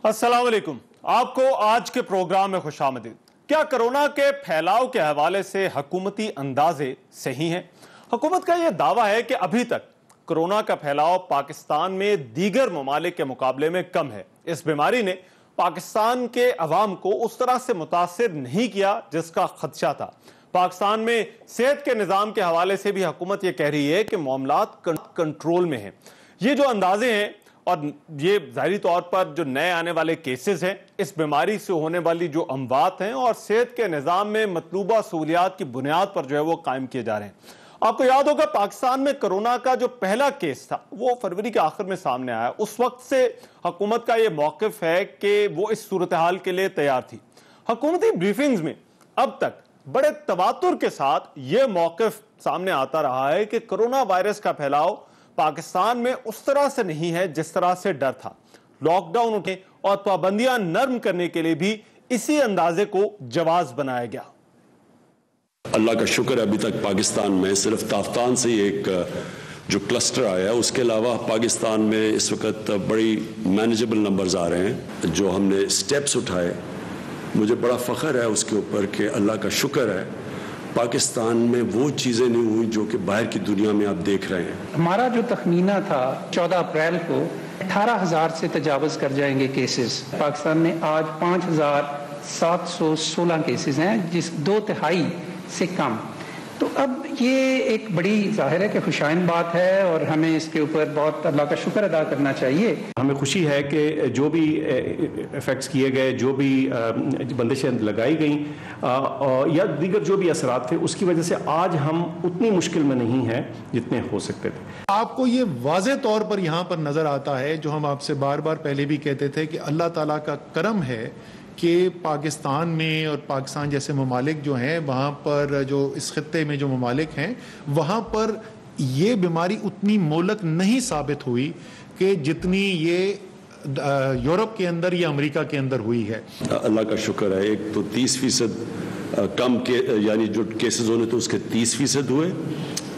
अस्सलाम वालेकुम। आपको आज के प्रोग्राम में खुशामदीद। क्या कोरोना के फैलाव के हवाले से हुकूमती अंदाजे सही हैं? हुकूमत का यह दावा है कि अभी तक कोरोना का फैलाव पाकिस्तान में दीगर ममालिक के मुकाबले में कम है। इस बीमारी ने पाकिस्तान के अवाम को उस तरह से मुतासिर नहीं किया जिसका खदशा था। पाकिस्तान में सेहत के निज़ाम के हवाले से भी हुकूमत यह कह रही है कि मामलात कंट्रोल में हैं। ये जो अंदाजे हैं और ये ज़ाहिरी तौर पर जो नए आने वाले केसेस हैं, इस बीमारी से होने वाली जो अमवात हैं और सेहत के निज़ाम में मतलूबा सहूलियात की बुनियाद पर जो है वो कायम किए जा रहे हैं। आपको याद होगा पाकिस्तान में कोरोना का जो पहला केस था वो फरवरी के आखिर में सामने आया। उस वक्त से हुकूमत का ये मौक़िफ़ है कि वो इस सूरत हाल के लिए तैयार थी। हुकूमती ब्रीफिंग्स में अब तक बड़े तवातुर के साथ ये मौक़िफ़ सामने आता रहा है कि कोरोना वायरस का फैलाव पाकिस्तान में उस तरह से नहीं है जिस तरह से डर था। लॉकडाउन उठे और पाबंदियां नर्म करने के लिए भी इसी अंदाजे को जवाज बनाया गया। अल्लाह का शुक्र है अभी तक पाकिस्तान में सिर्फ ताफ्तान से एक जो क्लस्टर आया, उसके अलावा पाकिस्तान में इस वक्त बड़ी मैनेजेबल नंबर्स आ रहे हैं। जो हमने स्टेप्स उठाए, मुझे बड़ा फ़ख्र है उसके ऊपर कि अल्लाह का शुक्र है पाकिस्तान में वो चीज़ें नहीं हुई जो कि बाहर की दुनिया में आप देख रहे हैं। हमारा जो तखमीना था 14 अप्रैल को 18,000 से तजावज़ कर जाएंगे केसेस। पाकिस्तान में आज 5,716 केसेस हैं, जिस 2/3 से कम। तो अब ये एक बड़ी जाहिर है कि खुशाइन बात है और हमें इसके ऊपर बहुत अल्लाह का शुक्र अदा करना चाहिए। हमें खुशी है कि जो भी इफ़ेक्ट्स किए गए, जो भी बंदिशें लगाई गई या दीगर जो भी असरात थे, उसकी वजह से आज हम उतनी मुश्किल में नहीं हैं जितने हो सकते थे। आपको ये वाज़े तौर पर यहाँ पर नज़र आता है, जो हम आपसे बार बार पहले भी कहते थे कि अल्लाह ताला का करम है कि पाकिस्तान में और पाकिस्तान जैसे ममालिक जो हैं वहाँ पर, जो इस खित्ते में जो ममालिक हैं वहाँ पर ये बीमारी उतनी मोहलक नहीं साबित हुई कि जितनी ये यूरोप के अंदर या अमेरिका के अंदर हुई है। अल्लाह का शुक्र है, एक तो 30% कम के यानी जो केसेस होने थे उसके 30% हुए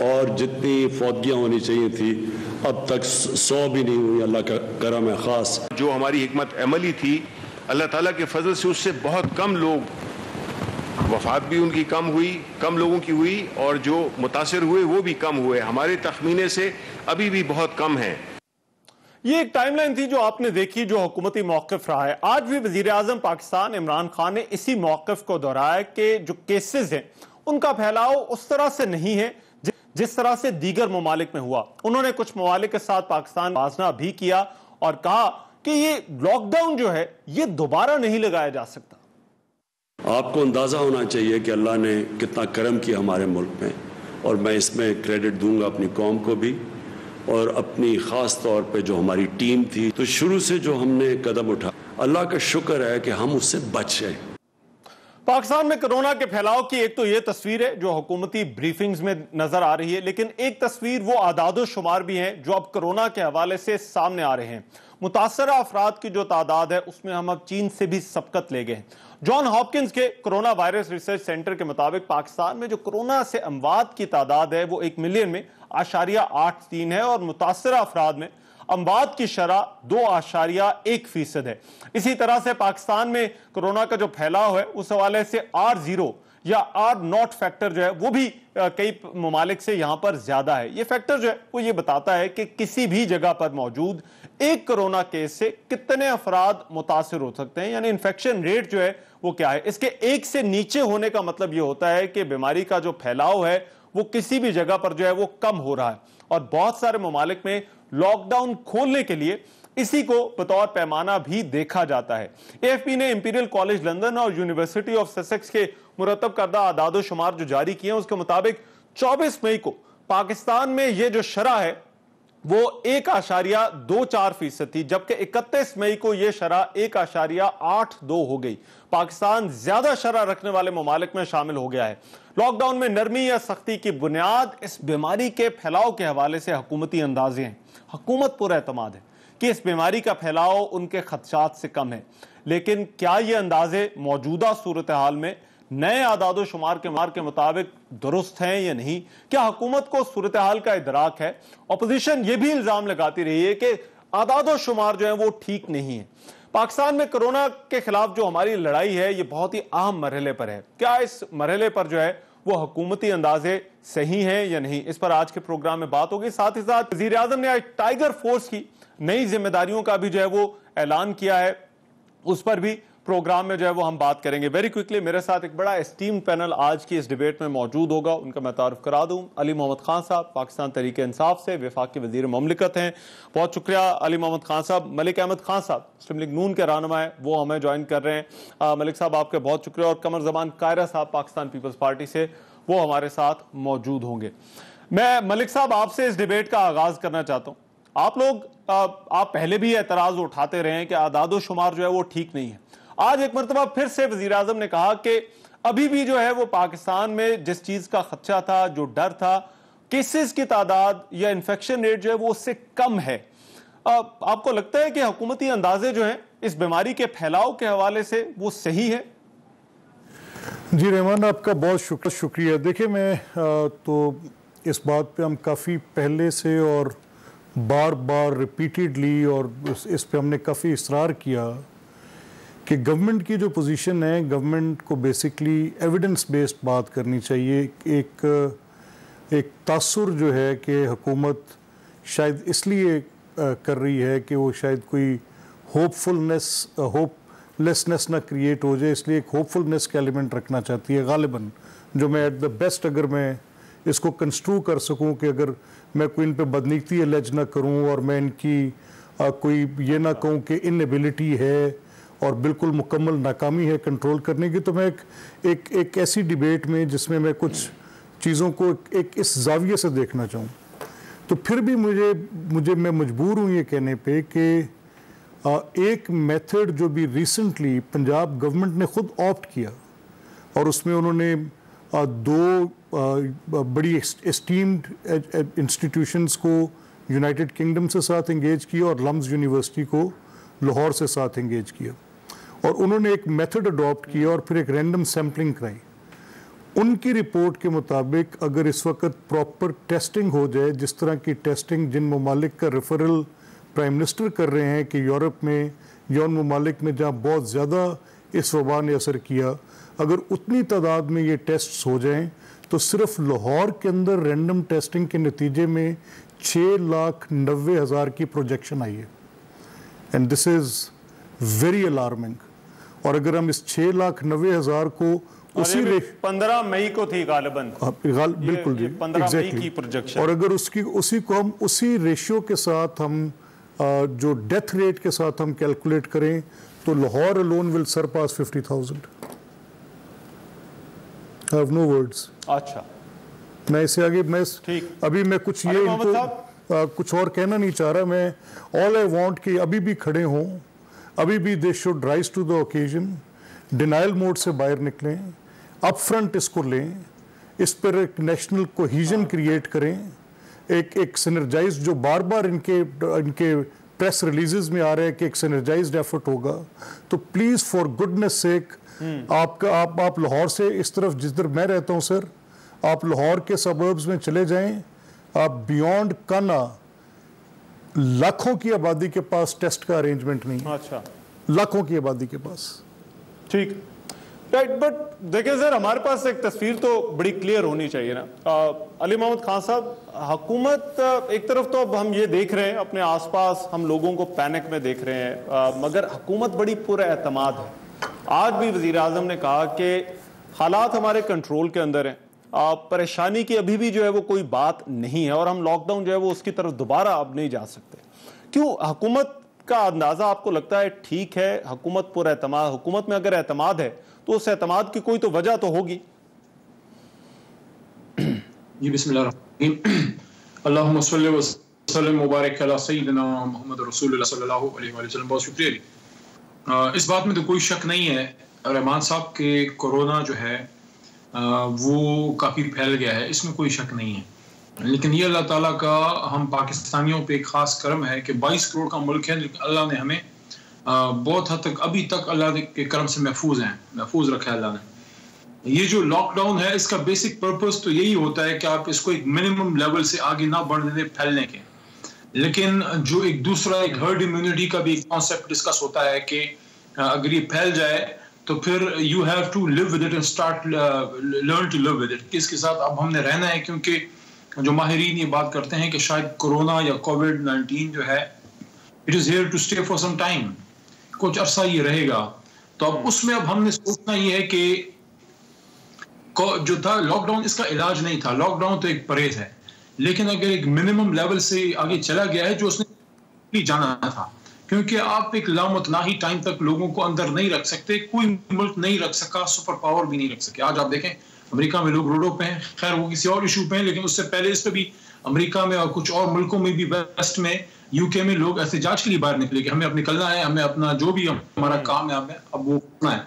और जितनी फौतगियाँ होनी चाहिए थी अब तक 100 भी नहीं हुई। अल्लाह का करम है। ख़ास जो हमारी हिकमत अमली थी, अल्लाह ताला के फजल से उससे बहुत कम लोग, वफात भी उनकी कम हुई, कम लोगों की हुई और जो मुतासिर हुए वो भी कम हुए। हमारे तखमीने से अभी भी बहुत कम हैं। ये एक टाइमलाइन थी जो आपने देखी, जो हुकूमती मौक़िफ़ रहा है। आज भी वज़ीर आज़म पाकिस्तान इमरान खान ने इसी मौक़िफ़ को दोहराया कि जो केसेस हैं उनका फैलाव उस तरह से नहीं है जिस तरह से दीगर ममालिक में हुआ। उन्होंने कुछ ममालिक के साथ पाकिस्तान वाजना भी किया और कहा कि ये लॉकडाउन जो है ये दोबारा नहीं लगाया जा सकता। आपको अंदाज़ा होना चाहिए कि अल्लाह ने कितना करम किया हमारे मुल्क में, और मैं इसमें क्रेडिट दूंगा अपनी कौम को भी और अपनी ख़ास तौर पे जो हमारी टीम थी। तो शुरू से जो हमने कदम उठा, अल्लाह का शुक्र है कि हम उससे बच गए। पाकिस्तान में कोरोना के फैलाव की एक तो ये तस्वीर है जो हुकूमती ब्रीफिंग्स में नजर आ रही है, लेकिन एक तस्वीर वो आदादो शुमार भी हैं जो अब कोरोना के हवाले से सामने आ रहे हैं। मुतासरा अफराद की जो तादाद है उसमें हम अब चीन से भी सबकत ले गए हैं। जॉन हॉपकिंस के कोरोना वायरस रिसर्च सेंटर के मुताबिक पाकिस्तान में जो कोरोना से अमवात की तादाद है वो 1 मिलियन में 0.83 है और मुतासरा अफराद में अमवात की शरह 2.1% है। इसी तरह से पाकिस्तान में कोरोना का जो फैलाव है उस हवाले से R0 या R0 फैक्टर जो है वो भी कई ममालिक से यहां पर ज्यादा है। ये फैक्टर जो है वो ये बताता है कि किसी भी जगह पर मौजूद एक कोरोना केस से कितने अफराद मुतासिर हो सकते हैं, यानी इन्फेक्शन रेट जो है वो क्या है। इसके 1 से नीचे होने का मतलब ये होता है कि बीमारी का जो फैलाव है वो किसी भी जगह पर जो है वो कम हो रहा है। और बहुत सारे ममालिक में लॉकडाउन खोलने के लिए इसी को बतौर पैमाना भी देखा जाता है। AFP ने इंपीरियल कॉलेज लंदन और यूनिवर्सिटी ऑफ ससेक्स के मुरतब करदा आदादो शुमार जो जारी किए हैं उसके मुताबिक 24 मई को पाकिस्तान में ये जो शरह है वो 1.24% थी, जबकि 31 मई को यह शरह 1.82 हो गई। पाकिस्तान ज्यादा शरह रखने वाले ममालिक में शामिल हो गया है। लॉकडाउन में नरमी या सख्ती की बुनियाद इस बीमारी के फैलाव के हवाले से हुकूमती अंदाजे हैं। हुकूमत पूरा एतमाद है कि इस बीमारी का फैलाव उनके खदशात से कम है, लेकिन क्या ये अंदाजे मौजूदा सूरत हाल में नए आदादो शुमार के मुताबिक दुरुस्त हैं या नहीं? क्या हुकूमत को सूरत हाल का इदराक है? अपोजिशन ये भी इल्जाम लगाती रही है कि आदादो शुमार जो है वो ठीक नहीं है। पाकिस्तान में कोरोना के खिलाफ जो हमारी लड़ाई है ये बहुत ही अहम मरहले पर है। क्या इस मरहले पर जो है वो हुकूमती अंदाजे सही हैं या नहीं, इस पर आज के प्रोग्राम में बात होगी। साथ ही साथ वज़ीर आज़म ने आज टाइगर फोर्स की नई जिम्मेदारियों का भी जो है वो ऐलान किया है, उस पर भी प्रोग्राम में जो है वो हम बात करेंगे। वेरी क्विकली मेरे साथ एक बड़ा एस्टीम्ड पैनल आज की इस डिबेट में मौजूद होगा, उनका मैं तारुफ करा दूं। अली मोहम्मद खान साहब पाकिस्तान तहरीक इंसाफ से वफाकी वजीर ममलिकत हैं, बहुत शुक्रिया अली मोहम्मद खान साहब। मलिक अहमद खान साहब मुस्लिम लीग नून के रहनुमा है, वो हमें ज्वाइन कर रहे हैं। मलिक साहब आपके बहुत शुक्रिया। और कमर जमान कायरा साहब पाकिस्तान पीपल्स पार्टी से, वो हमारे साथ मौजूद होंगे। मैं मलिक साहब आपसे इस डिबेट का आगाज करना चाहता हूँ। आप पहले भी एतराज उठाते रहे हैं कि आदादो शुमार जो है वो ठीक नहीं है। आज एक मरतबा फिर से वजीर आजम ने कहा कि अभी भी जो है वो पाकिस्तान में जिस चीज का खदशा था, जो डर था, केसेस की तादाद या इन्फेक्शन रेट जो है वो उससे कम है। आपको लगता है कि हुकूमती अंदाजे जो हैं इस बीमारी के फैलाव के हवाले से वो सही है? जी रहमान, आपका बहुत शुक्रिया। देखिए, मैं तो इस बात पे हम काफ़ी पहले से और बार बार रिपीटेडली और इस पे हमने काफ़ी इसरार किया कि गवर्नमेंट की जो पोजीशन है, गवर्नमेंट को बेसिकली एविडेंस बेस्ड बात करनी चाहिए। एक तासुर जो है कि हुकूमत शायद इसलिए कर रही है कि वो शायद कोई होपलेसनेस ना क्रिएट हो जाए, इसलिए एक होपफुलनेस का एलिमेंट रखना चाहती है गालिबन, जो मैं एट द बेस्ट अगर मैं इसको कंस्ट्रू कर सकूं कि अगर मैं कोई इन पे बदनीति एलेज ना करूं और मैं इनकी कोई ये ना कहूं कि इनएबिलिटी है और बिल्कुल मुकम्मल नाकामी है कंट्रोल करने की, तो मैं एक ऐसी डिबेट में जिसमें मैं कुछ चीज़ों को एक इस जाविये से देखना चाहूँ, तो फिर भी मैं मजबूर हूँ ये कहने पे कि एक मेथड जो भी रिसेंटली पंजाब गवर्नमेंट ने खुद ऑप्ट किया और उसमें उन्होंने दो बड़ी एस्टीम्ड इंस्टीट्यूशंस को यूनाइटेड किंगडम से साथ इंगेज किया और लम्स यूनिवर्सिटी को लाहौर से साथ इंगेज किया, और उन्होंने एक मेथड अडॉप्ट किया और फिर एक रैंडम सैम्पलिंग कराई। उनकी रिपोर्ट के मुताबिक अगर इस वक्त प्रॉपर टेस्टिंग हो जाए, जिस तरह की टेस्टिंग जिन ममालिक का रेफरल प्राइम मिनिस्टर कर रहे हैं कि यूरोप में या उन ममालिक में जहाँ बहुत ज़्यादा इस वबा ने असर किया, अगर उतनी तादाद में ये टेस्ट्स हो जाएं तो सिर्फ लाहौर के अंदर रैंडम टेस्टिंग के नतीजे में 6,90,000 की प्रोजेक्शन आई है, and this is very alarming. और अगर हम इस 6,90,000 को उसी 15 मई को थी गालिबन, बिल्कुल जी, 15 मई की प्रोजेक्शन, और अगर उसी को हम उसी रेशियो के साथ हम जो डेथ रेट के साथ हम कैलकुलेट करें तो Lahore alone will Sarpass 50,000। I have no words। अच्छा, मैं इससे आगे अभी मैं कुछ ये इनको कुछ और कहना नहीं चाह रहा। मैं ऑल आई वांट कि अभी भी खड़े हों, अभी भी दे should rise to the occasion, denial mode से बाहर निकलें, अप फ्रंट इसको लें, इस पर एक नेशनल कोहीजन क्रिएट करें, एक सिनर्जाइज जो बार बार इनके प्रेस रिलीजेस में आ रहे हैं कि एक सिनर्जाइज्ड एफर्ट होगा। तो प्लीज फॉर गुडनेस सेक आप लाहौर से इस तरफ जिधर मैं रहता हूं सर, आप लाहौर के सबर्ब्स में चले जाएं, आप बियॉन्ड काना लाखों की आबादी के पास टेस्ट का अरेंजमेंट नहीं। अच्छा, लाखों की आबादी के पास, ठीक, राइट। बट देखिए सर, हमारे पास एक तस्वीर तो बड़ी क्लियर होनी चाहिए ना। अली मोहम्मद खान साहब, हुकूमत एक तरफ तो अब हम ये देख रहे हैं अपने आसपास, हम लोगों को पैनिक में देख रहे हैं, मगर हुकूमत बड़ी पुरएतमाद है। आज भी वजीर आजम ने कहा कि हालात हमारे कंट्रोल के अंदर हैं, परेशानी की अभी भी जो है वो कोई बात नहीं है और हम लॉकडाउन जो है वो उसकी तरफ दोबारा अब नहीं जा सकते। क्यों हुकूमत का अंदाजा आपको लगता है ठीक है? हुकूमत पुरएतमाद, हुकूमत में अगर एतमाद है तो उस एतमाद की कोई तो वजह तो होगी। जी बिस्मिल्लाह, अल्लाहुम्मा सल्लि व सल्लिम मुबारक अला सय्यिदिना मुहम्मद रसूलुल्लाह सल्लल्लाहु अलैहि वसल्लम। बहुत शुक्रिया। इस बात में तो कोई शक नहीं है रहमान साहब के कोरोना जो है वो काफ़ी फैल गया है, इसमें कोई शक नहीं है। लेकिन ये अल्लाह ताला का हम पाकिस्तानियों पे खास करम है कि 22 करोड़ का मुल्क है, लेकिन अल्लाह ने हमें बहुत हद तक अभी तक अल्लाह के करम से महफूज रखा है अल्लाह ने। ये जो लॉकडाउन है इसका बेसिक पर्पस तो यही होता है कि आप इसको एक मिनिमम लेवल से आगे ना बढ़ने दें फैलने के। लेकिन जो एक दूसरा एक हर्ड इम्यूनिटी का भी कॉन्सेप्ट डिस्कस होता है कि अगर ये फैल जाए तो फिर you have to live with it and start learn to live with it. इसके साथ अब हमने रहना है, क्योंकि जो माहिरीन ये बात करते हैं कि शायद कोरोना या कोविड-19 जो है it is here to stay for some time, कुछ अरसा ये रहेगा। तो अब उसमें अब हमने सोचना ये है कि जो था लॉकडाउन इसका इलाज नहीं था, लॉकडाउन तो एक परहेज है, लेकिन अगर एक मिनिमम लेवल से आगे चला गया है जो उसने जाना था, क्योंकि आप एक लामतनाही टाइम तक लोगों को अंदर नहीं रख सकते, कोई मुल्क नहीं रख सका, सुपर पावर भी नहीं रख सके। आज आप देखें अमेरिका में लोग रोडों पे हैं, खैर वो किसी और इशू पे हैं, लेकिन उससे पहले इस पे भी अमेरिका में और कुछ और मुल्कों में भी, वेस्ट में, यूके में लोग एहतजाज के लिए बाहर निकले कि हमें अब निकलना है, हमें अपना जो भी हमारा काम है हमें अब वो करना है।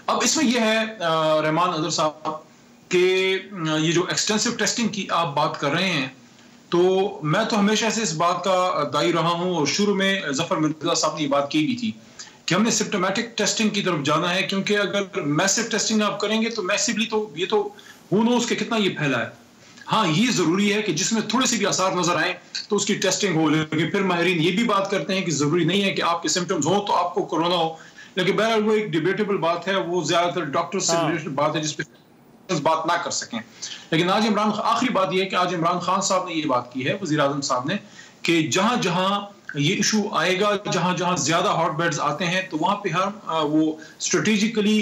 अब इसमें यह है रहमान अजहर साहब कि ये जो एक्सटेंसिव टेस्टिंग की आप बात कर रहे हैं, तो मैं तो हमेशा से इस बात का दाई रहा हूं, और शुरू में जफर मिर्जा साहब ने ये बात की भी थी कि हमने सिम्प्टोमेटिक टेस्टिंग की तरफ जाना है, क्योंकि अगर मैसिव टेस्टिंग आप करेंगे तो मैसिवली तो ये तो हू नोस के कितना ये फैला है। हाँ, ये जरूरी है कि जिसमें थोड़े से भी आसार नजर आए तो उसकी टेस्टिंग हो, लेकिन फिर माहिरीन ये भी बात करते हैं कि जरूरी नहीं है कि आपके सिम्टम्स हो तो आपको कोरोना हो, लेकिन बहरहाल वो एक डिबेटेबल बात है, वो ज्यादातर डॉक्टर से रिलेटेड बात है जिसपे बात ना कर सकें। लेकिन आज आखिरी बात यह है कि आज इमरान खान साहब ने ये बात की है, वजीर आजम साहब ने, कि जहां जहां ये इशू आएगा, जहां जहां ज्यादा हॉट बेड्स आते हैं, तो वहां पे हम वो स्ट्रेटेजिकली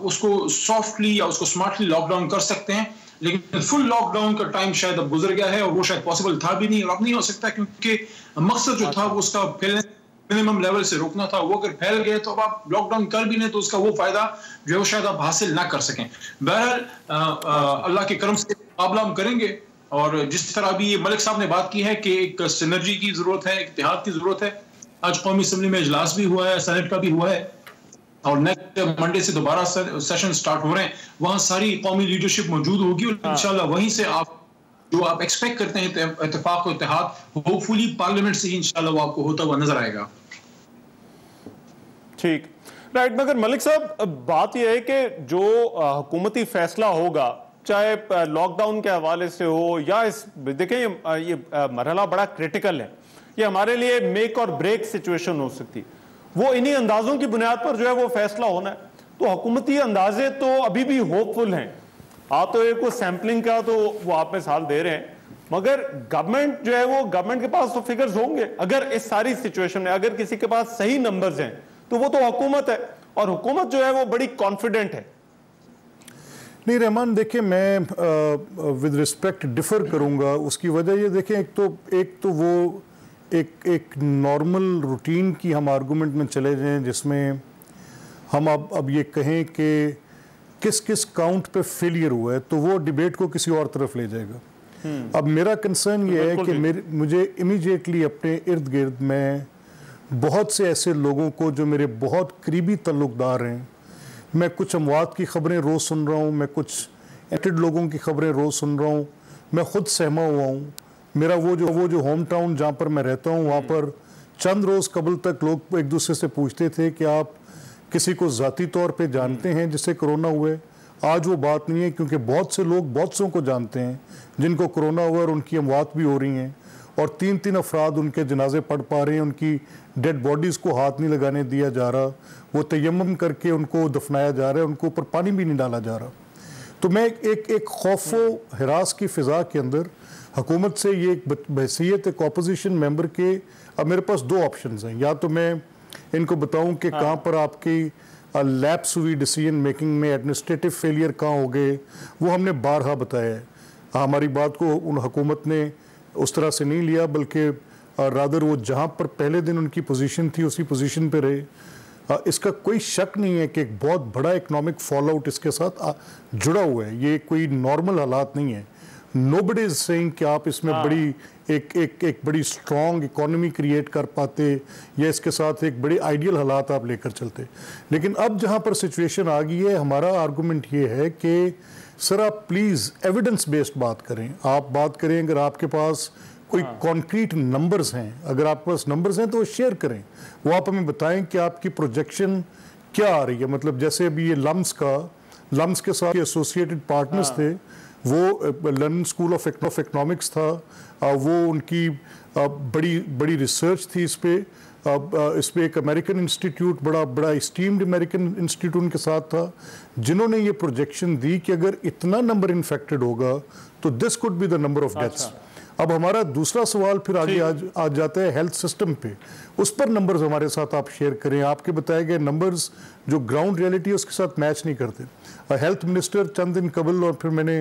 उसको सॉफ्टली या उसको स्मार्टली लॉकडाउन कर सकते हैं, लेकिन फुल लॉकडाउन का टाइम शायद अब गुजर गया है और वो शायद पॉसिबल था भी नहीं और अब नहीं हो सकता, क्योंकि मकसद जो था वो उसका फैलने मिनिमम लेवल से रोकना था। वो अगर फैल गए तो अब आप लॉकडाउन कर भी नहीं तो उसका वो फायदा जो है वो शायद आप हासिल ना कर सकें। बहरहाल अल्लाह के करम से मुकाबला हम करेंगे, और जिस तरह अभी ये मलिक साहब ने बात की है कि एक सिनर्जी की जरूरत है, इत्तेहाद की जरूरत है। आज कौमी असम्बली में इजलास भी हुआ है, सेनेट का भी हुआ है, और नेक्स्ट मंडे से दोबारा सेशन स्टार्ट हो रहे हैं, वहां सारी कौमी लीडरशिप मौजूद होगी और इंशाल्लाह वहीं से आप जो आप एक्सपेक्ट करते हैं इत्तेफाक और इत्तेहाद, होपफुली पार्लियामेंट से ही इंशाल्लाह वो आपको होता हुआ नजर आएगा। ठीक, राइट। मगर मलिक साहब, बात यह है कि जो हुकूमती फैसला होगा, चाहे लॉकडाउन के हवाले से हो या इस, देखिए ये मरहला बड़ा क्रिटिकल है, ये हमारे लिए मेक और ब्रेक सिचुएशन हो सकती है, वो इन्हीं अंदाजों की बुनियाद पर जो है वो फैसला होना है। तो हुकूमती अंदाजे तो अभी भी होपफुल हैं, आप तो एक सैम्पलिंग का तो वो आप में साल दे रहे हैं, मगर गवर्नमेंट जो है वो, गवर्नमेंट के पास तो फिगर्स होंगे, अगर इस सारी सिचुएशन में अगर किसी के पास सही नंबर्स हैं तो वो तो हुकूमत है, और हुकूमत जो है वो बड़ी कॉन्फिडेंट है। नहीं रहमान, देखिए मैं विद रिस्पेक्ट डिफर करूंगा। उसकी वजह ये देखें, एक तो वो एक नॉर्मल रूटीन की हम आर्गूमेंट में चले जाएं जिसमें हम अब ये कहें कि किस किस काउंट पे फेलियर हुआ है, तो वो डिबेट को किसी और तरफ ले जाएगा। अब मेरा कंसर्न ये है कि मुझे इमीडिएटली अपने इर्द गिर्द में बहुत से ऐसे लोगों को जो मेरे बहुत करीबी ताल्लुकदार हैं, मैं कुछ अमवात की खबरें रोज़ सुन रहा हूँ, मैं कुछ एटेड लोगों की खबरें रोज़ सुन रहा हूँ, मैं खुद सहमा हुआ हूँ। मेरा वो जो होम टाउन जहाँ पर मैं रहता हूँ, वहाँ पर चंद रोज़ कबल तक लोग एक दूसरे से पूछते थे कि आप किसी को ज़ाती तौर पे जानते हैं जिससे कोरोना हुए। आज वो बात नहीं है, क्योंकि बहुत से लोग बहुत सौ को जानते हैं जिनको कोरोना हुआ और उनकी अमवात भी हो रही हैं, और 3-3 अफराद उनके जनाजे पढ़ पा रहे हैं, उनकी डेड बॉडीज़ को हाथ नहीं लगाने दिया जा रहा, वो तयम्मुम करके उनको दफनाया जा रहा है, उनको ऊपर पानी भी नहीं डाला जा रहा। तो मैं एक खौफो हिरास की फ़िज़ा के अंदर हुकूमत से ये एक बहसीयत एक अपोजिशन मेंबर के, अब मेरे पास दो ऑप्शंस हैं, या तो मैं इनको बताऊं कि कहाँ पर आपकी लैप्स हुई डिसीजन मेकिंग में, एडमिनिस्ट्रेटिव फेलियर कहाँ हो गए, वो हमने बारहा बताया है। हमारी बात को उन हुकूमत ने उस तरह से नहीं लिया, बल्कि रादर वो जहाँ पर पहले दिन उनकी पोजीशन थी उसी पोजीशन पे रहे। इसका कोई शक नहीं है कि एक बहुत बड़ा इकोनॉमिक फॉल आउट इसके साथ जुड़ा हुआ है, ये कोई नॉर्मल हालात नहीं है। नोबडी इज सेइंग कि आप इसमें बड़ी एक बड़ी स्ट्रॉन्ग इकोनॉमी क्रिएट कर पाते या इसके साथ एक बड़ी आइडियल हालात आप लेकर चलते। लेकिन अब जहाँ पर सिचुएशन आ गई है, हमारा आर्गूमेंट ये है कि सर आप प्लीज़ एविडेंस बेस्ड बात करें। आप बात करें, अगर आपके पास कोई कॉन्क्रीट नंबर्स हैं, अगर आपके पास नंबर्स हैं तो वो शेयर करें, वो आप हमें बताएं कि आपकी प्रोजेक्शन क्या आ रही है। मतलब जैसे अभी ये लम्स के साथ एसोसिएटेड पार्टनर्स थे, वो लंदन स्कूल ऑफ इकोनॉमिक्स था, वो उनकी बड़ी बड़ी रिसर्च थी इस पे एक अमेरिकन इंस्टीट्यूट, बड़ा इस्टीम्ड अमेरिकन इंस्टीट्यूट उनके साथ था, जिन्होंने ये प्रोजेक्शन दी कि अगर इतना नंबर इन्फेक्टेड होगा तो this could be the number of deaths. अब हमारा दूसरा सवाल फिर आगे आ जाता है हेल्थ सिस्टम पे, उस पर नंबर्स हमारे साथ आप शेयर करें। आपके बताए गए नंबर्स जो ग्राउंड रियलिटी है उसके साथ मैच नहीं करते। हेल्थ मिनिस्टर चंद दिन कबल और फिर मैंने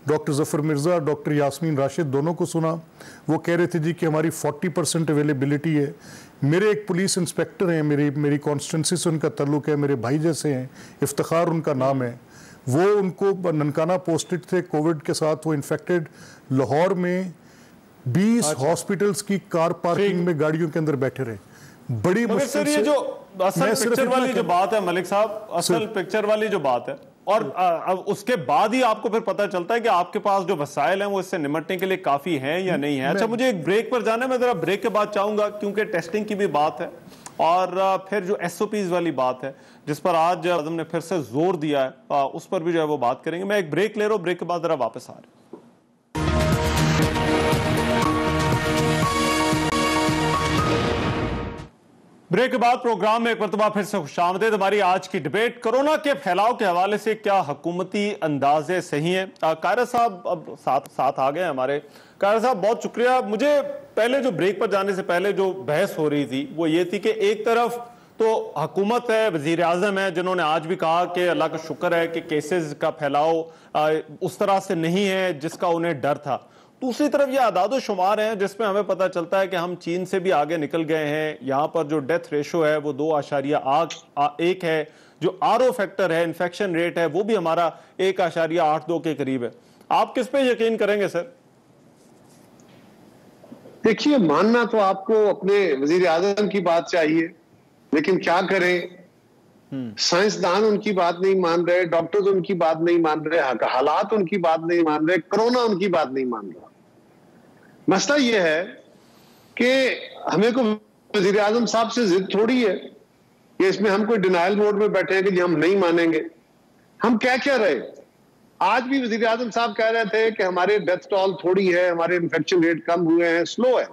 डॉक्टर जफर मिर्ज़ा, डॉक्टर यास्मीन राशिद दोनों को सुना, वो कह रहे थे जी कि हमारी 40% अवेलेबिलिटी है। मेरे एक पुलिस इंस्पेक्टर हैं, मेरी कॉन्स्टिट्यूंसी से उनका ताल्लुक है, मेरे भाई जैसे हैं, इफ्तिखार उनका नाम है, वो उनको ननकाना पोस्टेड थे कोविड के साथ, वो इन्फेक्टेड लाहौर में 20 हॉस्पिटल्स की कार पार्किंग में गाड़ियों के अंदर बैठे रहे। बड़ी मुश्किल ये जो असल पिक्चर वाली जो बात है मलिक साहब, असल पिक्चर वाली जो बात है, और उसके बाद ही आपको फिर पता चलता है कि आपके पास जो वसाइल हैं वो इससे निपटने के लिए काफी हैं या नहीं है। अच्छा, मुझे एक ब्रेक पर जाना है, मैं जरा ब्रेक के बाद चाहूंगा, क्योंकि टेस्टिंग की भी बात है और फिर जो SOPs वाली बात है जिस पर आज आज़म ने फिर से जोर दिया है, उस पर भी जो है वो बात करेंगे। मैं एक ब्रेक ले रहा हूं, ब्रेक के बाद जरा वापस आ रहे हैं। ब्रेक के बाद प्रोग्राम में एक मरतबा फिर से खुशामदीद। हमारी आज की डिबेट कोरोना के फैलाव के हवाले से क्या हुकूमती अंदाजे सही हैं। कायरा साहब अब साथ आ गए हमारे। कायरा साहब बहुत शुक्रिया। मुझे पहले जो ब्रेक पर जाने से पहले जो बहस हो रही थी वो ये थी कि एक तरफ तो हुकूमत है, वजीर आजम है, जिन्होंने आज भी कहा कि अल्लाह का शुक्र है कि केसेस का फैलाव उस तरह से नहीं है जिसका उन्हें डर था। दूसरी तरफ ये आदादो शुमार हैं जिसमें हमें पता चलता है कि हम चीन से भी आगे निकल गए हैं। यहाँ पर जो डेथ रेशो है वो 2.1 है, जो RO फैक्टर है, इन्फेक्शन रेट है, वो भी हमारा 1.82 के करीब है। आप किस पे यकीन करेंगे सर? देखिए, मानना तो आपको अपने वजीर आजम की बात चाहिए, लेकिन क्या करें, साइंसदान उनकी बात नहीं मान रहे, डॉक्टर्स उनकी बात नहीं मान रहे, हालात उनकी बात नहीं मान रहे, कोरोना उनकी बात नहीं मान रहा। मसला यह है कि हमें को वजीर आजम साहब से जिद थोड़ी है कि इसमें हम कोई डिनाइल मोड में बैठे हैं कि हम नहीं मानेंगे। हम क्या रहे, आज भी वजीर आजम साहब कह रहे थे कि हमारे डेथ टॉल थोड़ी है, हमारे इन्फेक्शन रेट कम हुए हैं, स्लो है।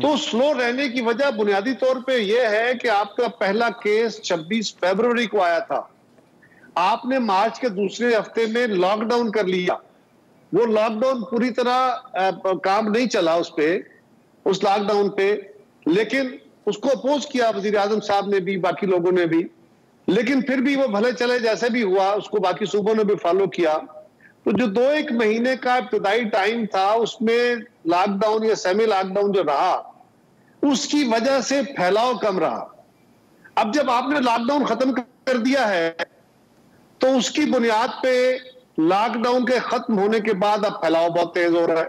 तो स्लो रहने की वजह बुनियादी तौर पे यह है कि आपका पहला केस 26 फरवरी को आया था, आपने मार्च के दूसरे हफ्ते में लॉकडाउन कर लिया। वो लॉकडाउन पूरी तरह काम नहीं चला उस लॉकडाउन पे, लेकिन उसको अपोज किया वजीर आजम साहब ने भी, बाकी लोगों ने भी, लेकिन फिर भी वो भले चले जैसे भी हुआ, उसको बाकी सूबों ने भी फॉलो किया। तो जो 2-1 महीने का इब्तदाई टाइम था उसमें लॉकडाउन या सेमी लॉकडाउन जो रहा उसकी वजह से फैलाव कम रहा। अब जब आपने लॉकडाउन खत्म कर दिया है तो उसकी बुनियाद पे लॉकडाउन के खत्म होने के बाद अब फैलाव बहुत तेज हो रहा है।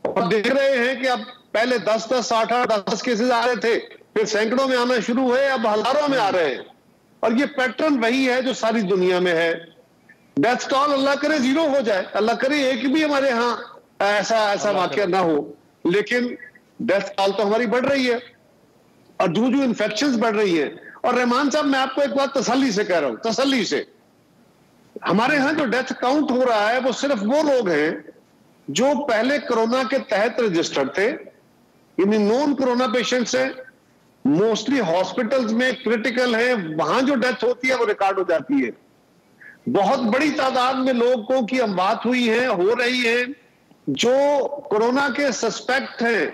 अब देख रहे हैं कि अब पहले 10-10, 8-10 केसेस आ रहे थे, फिर सैकड़ों में आना शुरू हुए, अब हजारों में आ रहे हैं। और ये पैटर्न वही है जो सारी दुनिया में है। डेथ टॉल अल्लाह करे 0 हो जाए, अल्लाह करे एक भी हमारे यहाँ ऐसा वाकया ना हो, लेकिन डेथ टॉल तो हमारी बढ़ रही है और जो इन्फेक्शंस बढ़ रही है। और रहमान साहब, मैं आपको एक बात तसल्ली से कह रहा हूं, तसल्ली से, हमारे यहाँ जो डेथ काउंट हो रहा है वो सिर्फ वो लोग हैं जो पहले कोरोना के तहत रजिस्टर्ड थे, यानी नॉन कोरोना पेशेंट्स हैं, मोस्टली हॉस्पिटल्स में क्रिटिकल है, वहां जो डेथ होती है वो रिकॉर्ड हो जाती है। बहुत बड़ी तादाद में लोगों की अमवात हुई है, हो रही है, जो कोरोना के सस्पेक्ट हैं,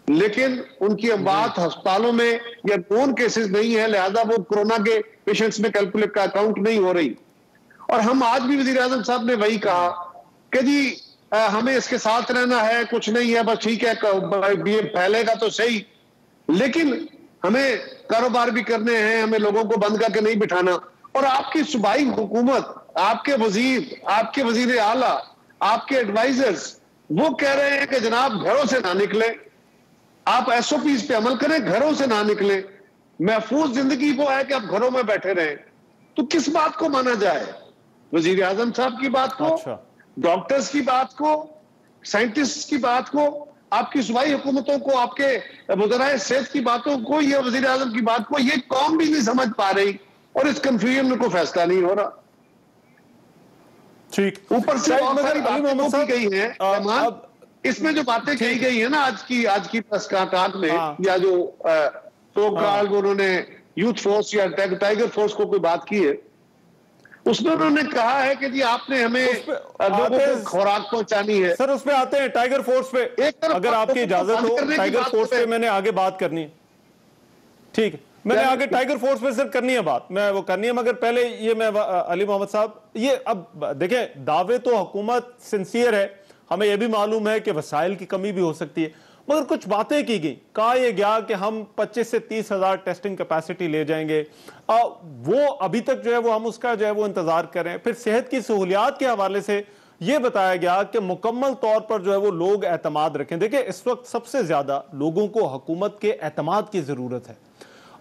लेकिन उनकी अमवात अस्पतालों में या नोन केसेस नहीं है, लिहाजा वो कोरोना के पेशेंट्स में कैलकुलेट का काउंट नहीं हो रही। और हम आज भी वजीर आजम साहब ने वही कहा कि जी हमें इसके साथ रहना है, कुछ नहीं है, बस ठीक है, ये फैलेगा तो सही, लेकिन हमें कारोबार भी करने हैं, हमें लोगों को बंद करके नहीं बिठाना। और आपकी सूबाई हुकूमत, आपके वजीर, आपके वजीर आला, आपके एडवाइजर्स वो कह रहे हैं कि जनाब घरों से ना निकले, आप SOPs पे अमल करें, घरों से ना निकले, महफूज जिंदगी वो है कि आप घरों में बैठे रहें। तो किस बात को माना जाए, वजीर आजम साहब की बात को, डॉक्टर्स की बात को, साइंटिस्ट की बात को, आपकी सूबाई हुकूमतों को, आपके वज़राए सेहत की बातों को, या वजीर आजम की बात को? ये कौम भी नहीं समझ पा रही और इस कंफ्यूजन में कोई फैसला नहीं हो रहा। ठीक, ऊपर से बहुत सारी बातें की गई हैं। इसमें जो बातें कही गई है ना आज की प्रेस कॉन्फ्रेंस में, या जो प्रोग्राम उन्होंने यूथ फोर्स या टाइगर फोर्स को कोई बात की है, उसमें उन्होंने कहा है कि जी आपने हमें लोगों को खुराक पहुंचानी है। सर उसमें आते हैं टाइगर फोर्स पे, अगर आपकी इजाजत हो टाइगर फोर्स पे मैंने आगे बात करनी है। ठीक है, मैंने आगे टाइगर फोर्स पे सर करनी है बात, मैं वो करनी है, मगर पहले ये मैं अली मोहम्मद साहब, ये अब देखें दावे तो हुकूमत सिंसियर है, हमें यह भी मालूम है कि वसाइल की कमी भी हो सकती है, मगर कुछ बातें की गई, कहा यह गया कि हम 25 से 30 हजार टेस्टिंग कैपेसिटी ले जाएंगे, वो अभी तक जो है वो हम उसका जो है वो इंतजार कर रहे हैं। फिर सेहत की सहूलियात के हवाले से यह बताया गया कि मुकम्मल तौर पर जो है वो लोग एतमाद रखें। देखिए इस वक्त सबसे ज्यादा लोगों को हुकूमत के एतमाद की जरूरत है,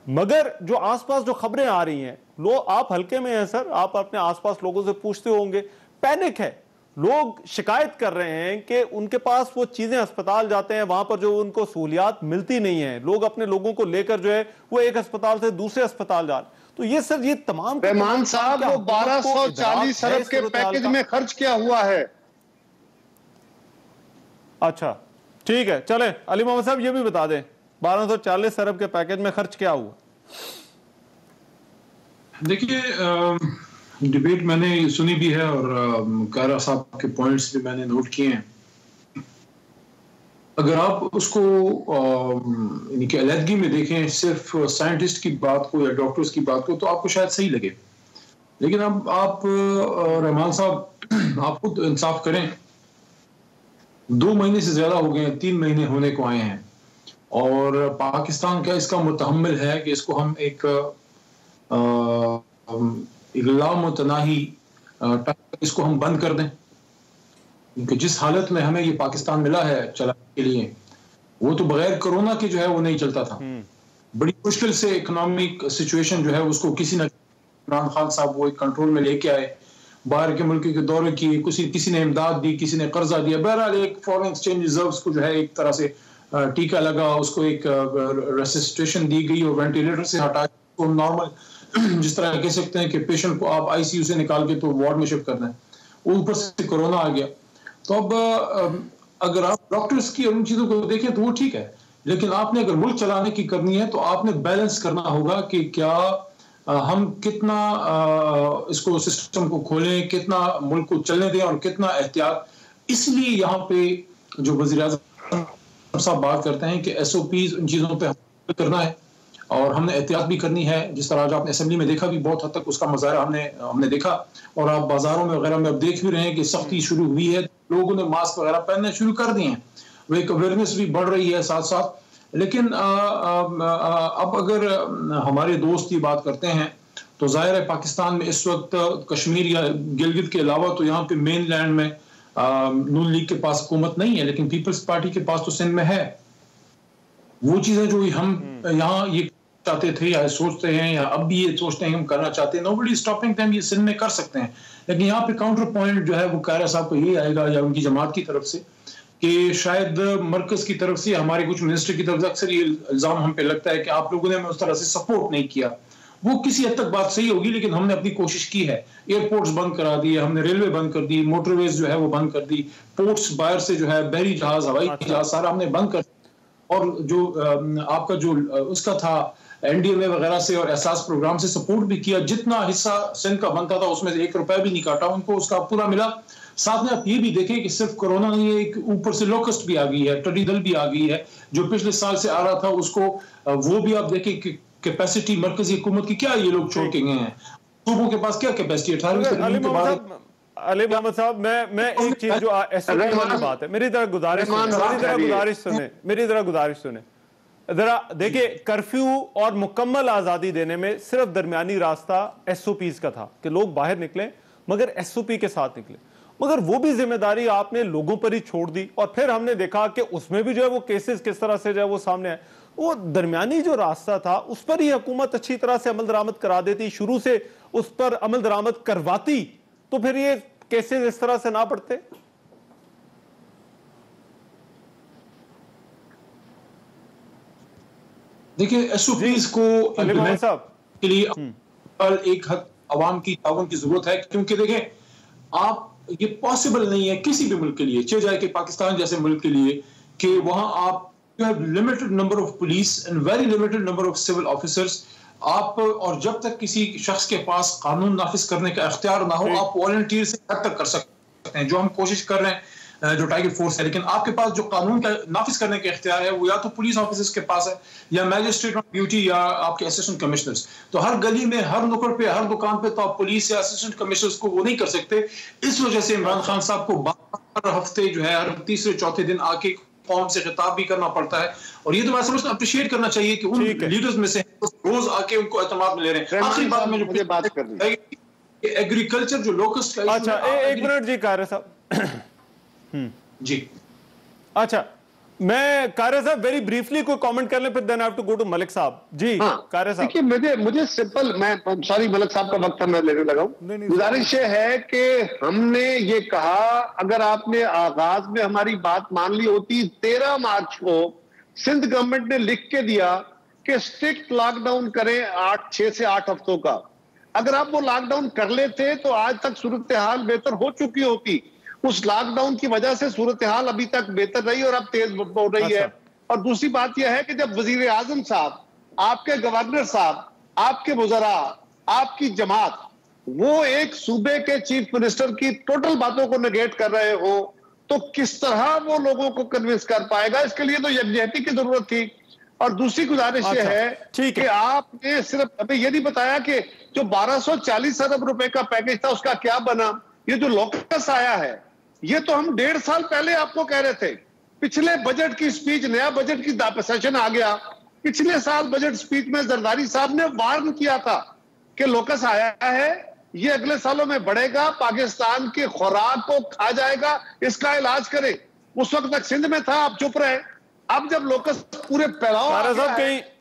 मगर जो आसपास जो खबरें आ रही हैं, लोग आप हल्के में हैं सर, आप अपने आसपास लोगों से पूछते होंगे, पैनिक है, लोग शिकायत कर रहे हैं कि उनके पास वो चीजें, अस्पताल जाते हैं वहां पर जो उनको सहूलियात मिलती नहीं है, लोग अपने लोगों को लेकर जो है वो एक अस्पताल से दूसरे अस्पताल जा रहे हैं। तो ये सर ये तमाम रहमान साहब वो 1240 अरब के पैकेज में खर्च क्या हुआ है? अच्छा ठीक है, चले अली मोहम्मद साहब ये भी बता दें 1240 अरब के पैकेज में खर्च क्या हुआ? देखिए डिबेट मैंने सुनी भी है और कारा साहब के पॉइंट्स भी मैंने नोट किए हैं। अगर आप उसको यानी कि अलहदगी में देखें, सिर्फ साइंटिस्ट की बात को या डॉक्टर्स की बात को, तो आपको शायद सही लगे, लेकिन अब आप रहमान साहब आप खुद इंसाफ करें, 2 महीने से ज्यादा हो गए, 3 महीने होने को आए हैं, और पाकिस्तान क्या इसका मुतहम्मिल है कि इसको हम एक लामुतनाही इसको हम बंद कर दें? क्योंकि जिस हालत में हमें ये पाकिस्तान मिला है चलाने के लिए, वो तो बगैर कोरोना के जो है वो नहीं चलता था। बड़ी मुश्किल से इकोनॉमिक सिचुएशन जो है उसको किसी न इमरान खान साहब वो एक कंट्रोल में लेके आए, बाहर के मुल्क के दौरे किए, किसी ने इमदाद दी, किसी ने कर्जा दिया, बहरहाल एक फॉरेन एक्सचेंज रिजर्व्स को जो है एक तरह से टीका लगा, उसको एक रेसिस्टेशन दी गई और वेंटिलेटर से हटा को नॉर्मल जिस तरह कह सकते हैं कि पेशेंट को आप आईसीयू से निकाल के तो वार्ड में शिफ्ट करना है, ऊपर से कोरोना आ गया। तो अब अगर आप डॉक्टर्स की उन चीजों को देखें तो वो ठीक है, लेकिन आपने अगर मुल्क चलाने की करनी है तो आपने बैलेंस करना होगा कि क्या हम कितना इसको सिस्टम को खोलें, कितना मुल्क को चलने दें और कितना एहतियात। इसलिए यहाँ पे जो वज़ीर-ए-आज़म साहब बात करते हैं कि एसओपीज उन चीजों पे करना है और हमने एहतियात भी करनी है। जिस तरह आज आपने असेंबली में देखा भी, बहुत हद तक उसका मुजाहरा हमने देखा, और आप बाजारों में वगैरह में अब देख भी रहे हैं कि सख्ती शुरू हुई है, लोगों ने मास्क वगैरह पहनने शुरू कर दिए हैं, वो एक अवेयरनेस भी बढ़ रही है साथ साथ। लेकिन अब अगर हमारे दोस्त ये बात करते हैं तो जाहिर है पाकिस्तान में इस वक्त कश्मीर या गिलगित के अलावा तो यहाँ पे मेन लैंड में नून लीग के पास हुकूमत नहीं है, लेकिन पीपल्स पार्टी के पास तो सिंध में है। वो चीजें जो हम यहाँ ये चाहते थे या सोचते हैं या अब भी ये सोचते हैं हम करना चाहते हैं, नोबडी स्टॉपिंग देम, ये सिंध में कर सकते हैं। लेकिन यहाँ पे काउंटर पॉइंट जो है वो कायरा साहब को ये आएगा या उनकी जमात की तरफ से कि शायद मरकज की तरफ से, हमारे कुछ मिनिस्टर की तरफ से अक्सर ये इल्जाम हम पे लगता है कि आप लोगों ने हमें उस तरह से सपोर्ट नहीं किया। वो किसी हद तक बात सही होगी, लेकिन हमने अपनी कोशिश की है। एयरपोर्ट्स बंद करा दिए हमने, रेलवे बंद कर दी, मोटरवेज जो है वो बंद कर दी, पोर्ट्स बाहर से जो है बहरी जहाज, हवाई जहाज सारा हमने बंद कर, और जो आपका जो उसका था एनडीएमए वगैरह से और एहसास प्रोग्राम से सपोर्ट भी किया। जितना हिस्सा सिंध का बनता था उसमें से 1 रुपया भी नहीं काटा, उनको उसका पूरा मिला। साथ में आप ये भी देखें कि सिर्फ कोरोना नहीं है, एक ऊपर से लोकस्ट भी आ गई है, टिड्डी दल भी आ गई है, जो पिछले साल से आ रहा था उसको, वो भी आप देखें कि कैपेसिटी मरकजी हुकूमत की क्या ये लोग छोड़ के गए हैं। सूबों के पास क्या कैपेसिटी? 18वीं तरमीम के बाद अली मोहम्मद साहब, मैं एक चीज जो एसओपी वाली बात है, मेरी तरह गुजारिश सुने जरा। देखिए कर्फ्यू और मुकम्मल आजादी देने में सिर्फ दरमियानी रास्ता एसओपीज का था कि लोग बाहर निकले, मगर एसओपी के साथ निकले, मगर वो भी जिम्मेदारी आपने लोगों पर ही छोड़ दी। और फिर हमने देखा कि उसमें भी जो है वो केसेस किस तरह से जो है वो सामने आए। वो दरमियानी जो रास्ता था उस पर ही हुकूमत अच्छी तरह से अमल दरामद करा देती, शुरू से उस पर अमल दरामद करवाती, तो फिर ये केसेस इस तरह से ना पड़ते। देखिए एसओपीज को इम्प्लीमेंट के लिए एक हद अवाम की ताउन की जरूरत है, क्योंकि देखें आप ये पॉसिबल नहीं है किसी भी मुल्क के लिए, चाहे जाए कि पाकिस्तान जैसे मुल्क के लिए, कि वहां आप limited number of police and very limited number of civil officers आप, और जब तक किसी शख्स के पास कानून नाफिज करने का इख्तियार ना हो, आप वॉलंटियर से हद तक कर सकते हैं, जो हम कोशिश कर रहे हैं जो टाइगर फोर्स है। लेकिन आपके पास जो कानून का नाफिज करने का इख्तियार है वो या तो पुलिस ऑफिसर्स के पास है या मैजिस्ट्रेट ऑन ड्यूटी या आपके असिस्टेंट कमिश्नर्स। तो हर गली में, हर नुक्कड़ पे, हर दुकान पे तो आप पुलिस या असिस्टेंट कमिश्नर्स को वो नहीं कर सकते। इस वजह से इमरान खान साहब को हर हफ्ते जो है, हर तीसरे चौथे दिन आके कौम से खिताब भी करना पड़ता है। और ये तो मैं समझता हूं अप्रिशिएट करना चाहिए कि उन लीडर्स में से रोज आके उनको एतमाद में ले रहे हैं। आखिरी बात में जो बात करनी है एग्रीकल्चर जो लोकस्ट का, अच्छा एक मिनट जी कारय साहब जी, अच्छा मैं कारय साहब वेरी ब्रीफली कोई कमेंट कर लें, फिर then I have to go to Malik साहब। जी कारय साहब। देखिए मुझे सिंपल, मैं सॉरी मलिक साहब का वक्त मैं लेने लगा हूं। गुजारिश ये है कि हमने ये कहा, अगर आपने आगाज में हमारी बात मान ली होती, 13 मार्च को सिंध गवर्नमेंट ने लिख के दिया कि स्ट्रिक्ट लॉकडाउन करें 6 से 8 हफ्तों का। अगर आप वो लॉकडाउन कर लेते तो आज तक सूरत हाल बेहतर हो चुकी होती। उस लॉकडाउन की वजह से सूरत हाल अभी तक बेहतर रही और अब तेज हो रही है। और दूसरी बात यह है कि जब वजीर आजम साहब, आपके गवर्नर साहब, आपके वज़रा, आपकी जमात, वो एक सूबे के चीफ मिनिस्टर की टोटल बातों को नेगेट कर रहे हो, तो किस तरह वो लोगों को कन्विंस कर पाएगा? इसके लिए तो यकजहती की जरूरत थी। और दूसरी गुजारिश यह है कि आपने सिर्फ अभी ये नहीं बताया कि जो 1240 अरब रुपए का पैकेज था उसका क्या बना। ये जो लोकस आया है, ये तो हम 1.5 साल पहले आपको कह रहे थे। पिछले बजट की स्पीच, नया बजट की सेशन आ गया, पिछले साल बजट स्पीच में जरदारी साहब ने वार्न किया था कि लोकस आया है, ये अगले सालों में बढ़ेगा, पाकिस्तान की खुराक को खा जाएगा, इसका इलाज करें। उस वक्त तक सिंध में था, आप चुप रहे। अब जब लोकस पूरे फैलाव,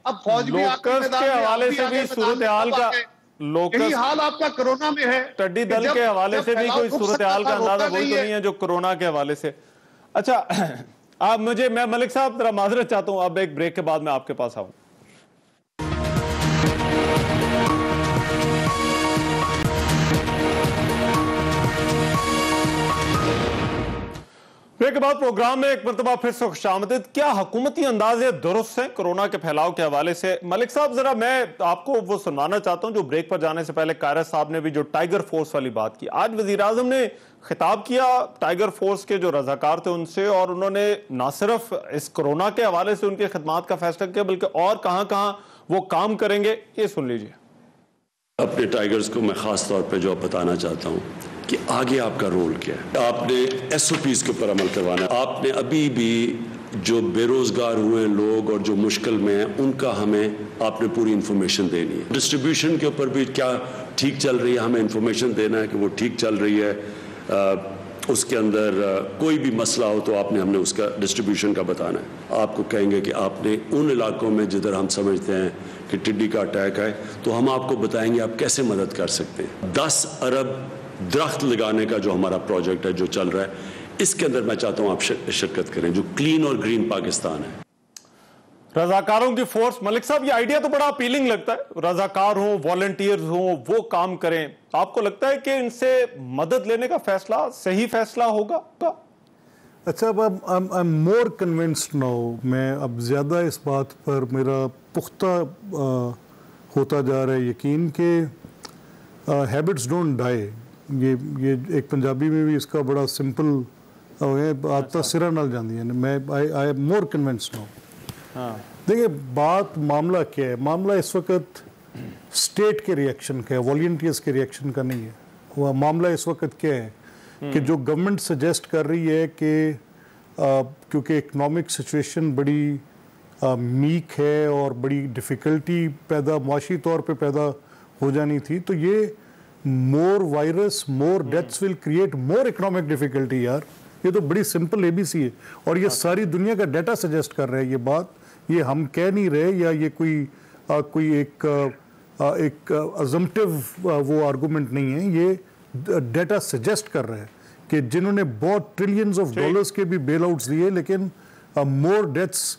अब फौज भी लोकस के हवाले से भी सूरत हाल का, यही हाल आपका कोरोना में है। टड्डी दल के हवाले से भी कोई सूरत हाल का अंदाजा वही तो नहीं है जो कोरोना के हवाले से। अच्छा आप मैं मलिक साहब जरा माजरत चाहता हूं, अब एक ब्रेक के बाद मैं आपके पास आऊं। ब्रेक के बाद प्रोग्राम में एक मरतबा फिर से खुशामदीद। क्या हुकूमती अंदाजे दुरुस्त हैं कोरोना के फैलाव के हवाले से? मलिक साहब जरा मैं आपको वो सुनवाना चाहता हूं जो ब्रेक पर जाने से पहले कारय साहब ने भी जो टाइगर फोर्स वाली बात की। आज वजीर आजम ने खिताब किया टाइगर फोर्स के जो रजाकार थे उनसे, और उन्होंने ना सिर्फ इस कोरोना के हवाले से उनकी खिदमात का फैसला किया बल्कि और कहां कहां वो काम करेंगे, ये सुन लीजिए। अपने टाइगर्स को मैं खास तौर पे जो बताना चाहता हूं कि आगे आपका रोल क्या है। आपने SOPs के ऊपर अमल करवाना है। आपने अभी भी जो बेरोजगार हुए लोग और जो मुश्किल में हैं उनका हमें आपने पूरी इंफॉर्मेशन देनी है। डिस्ट्रीब्यूशन के ऊपर भी क्या ठीक चल रही है, हमें इंफॉर्मेशन देना है कि वो ठीक चल रही है। उसके अंदर कोई भी मसला हो तो आपने हमने उसका डिस्ट्रीब्यूशन का बताना है। आपको कहेंगे कि आपने उन इलाकों में जिधर हम समझते हैं कि टिड्डी का अटैक है तो हम आपको बताएंगे आप कैसे मदद कर सकते हैं। 10 अरब दरख्त लगाने का जो हमारा प्रोजेक्ट है जो चल रहा है, इसके अंदर मैं चाहता हूं आप शिरकत करें, जो क्लीन और ग्रीन पाकिस्तान है। रजाकारों की फोर्स, मलिक साहब ये आइडिया तो बड़ा अपीलिंग लगता है, रजाकार हों, वॉलंटियर्स हों, वो काम करें। आपको लगता है कि इनसे मदद लेने का फैसला सही फैसला होगा? अच्छा, अब I am more convinced now, मैं अब ज़्यादा इस बात पर मेरा पुख्ता होता जा रहा है यकीन कि हैबिट्स डोंट डाई। ये एक पंजाबी में भी इसका बड़ा सिंपल आता सिरा नाल जाती है। मैं I am more convinced now. देखिए बात, मामला क्या है? मामला इस वक्त स्टेट के रिएक्शन का है, वॉलंटियर्स के रिएक्शन का नहीं है। वह मामला इस वक्त क्या है कि जो गवर्नमेंट सजेस्ट कर रही है कि क्योंकि इकनॉमिक सिचुएशन बड़ी मीक है और बड़ी डिफ़िकल्टी पैदा मुआशी तौर पे पैदा हो जानी थी, तो ये more virus, more deaths will create more economic difficulty. यार ये तो बड़ी सिंपल ABC है और ये सारी दुनिया का डाटा सजेस्ट कर रहा है। ये बात ये हम कह नहीं रहे या ये कोई एक अजम्पटिव वो आर्गूमेंट नहीं है, ये डाटा सजेस्ट कर रहा है कि जिन्होंने बहुत ट्रिलियंस ऑफ डॉलर्स के भी बेल आउट्स दिए लेकिन मोर डेथ्स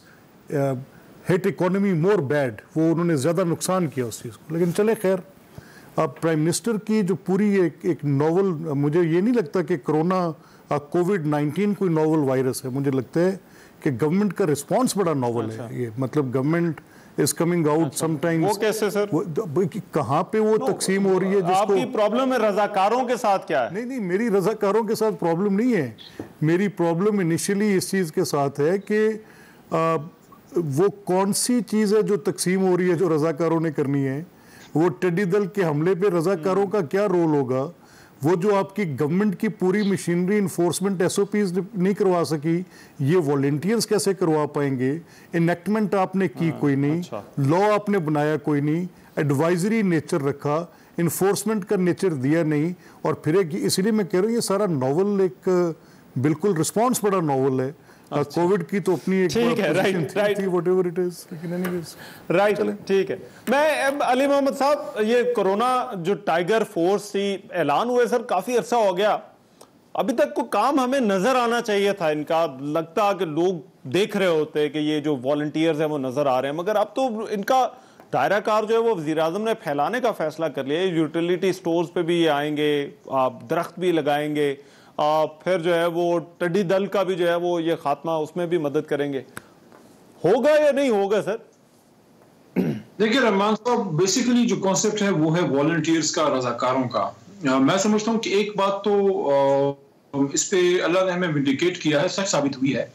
हिट इकोनॉमी मोर बैड, वो उन्होंने ज़्यादा नुकसान किया उस चीज़ को। लेकिन चले खैर, अब प्राइम मिनिस्टर की जो पूरी एक नोवल, मुझे ये नहीं लगता कि कोरोना कोविड-19 कोई नोवल वायरस है। मुझे लगता है कि गवर्नमेंट का रिस्पांस बड़ा नोवल है। ये मतलब government is coming out sometimes. वो कैसे सर? कहाँ पे वो तकसीम हो रही है जिसको आपकी प्रॉब्लम है रजाकारों के साथ क्या है? नहीं नहीं, मेरी रजाकारों के साथ प्रॉब्लम नहीं है। मेरी प्रॉब्लम इनिशियली इस चीज़ के साथ है कि वो कौन सी चीज़ है जो तकसीम हो रही है जो रजाकारों ने करनी है। वो टेडी दल के हमले पे रजाकारों का क्या रोल होगा? वो जो आपकी गवर्नमेंट की पूरी मशीनरी इन्फोर्समेंट एसओपीज नहीं करवा सकी, ये वॉलंटियर्स कैसे करवा पाएंगे? इनेक्टमेंट आपने की कोई नहीं, लॉ आपने बनाया कोई नहीं, एडवाइजरी नेचर रखा, इन्फोर्समेंट का नेचर दिया नहीं, और फिर इसलिए मैं कह रहा हूँ ये सारा नॉवल एक बिल्कुल रिस्पॉन्स बड़ा नॉवल है। कोविड की तो अपनी एक ठीक है, राइट, व्हाटएवर इट इज, लेकिन एनीवेज राइट, ठीक है। मैं अली मोहम्मद साहब, ये कोरोना जो टाइगर फोर्स की ऐलान हुए सर, काफी अरसा हो गया, अभी तक को काम हमें नजर आना चाहिए था इनका। लगता कि लोग देख रहे होते कि ये जो वॉलंटियर्स हैं वो नजर आ रहे हैं, मगर अब तो इनका दायरा कार जो है वो वज़ीर आज़म ने फैलाने का फैसला कर लिया। यूटिलिटी स्टोर्स पे भी ये आएंगे, दरख्त भी लगाएंगे, फिर जो है वो टिड्डी दल का भी जो है वो ये खात्मा, उसमें भी मदद करेंगे। होगा या नहीं होगा सर? देखिए रहमान साहब, बेसिकली जो कॉन्सेप्ट है वो है वॉलंटियर्स का, रजाकारों का। मैं समझता हूँ कि एक बात तो इस पे अल्लाह ने हमें विंडिकेट किया है, सच साबित हुई है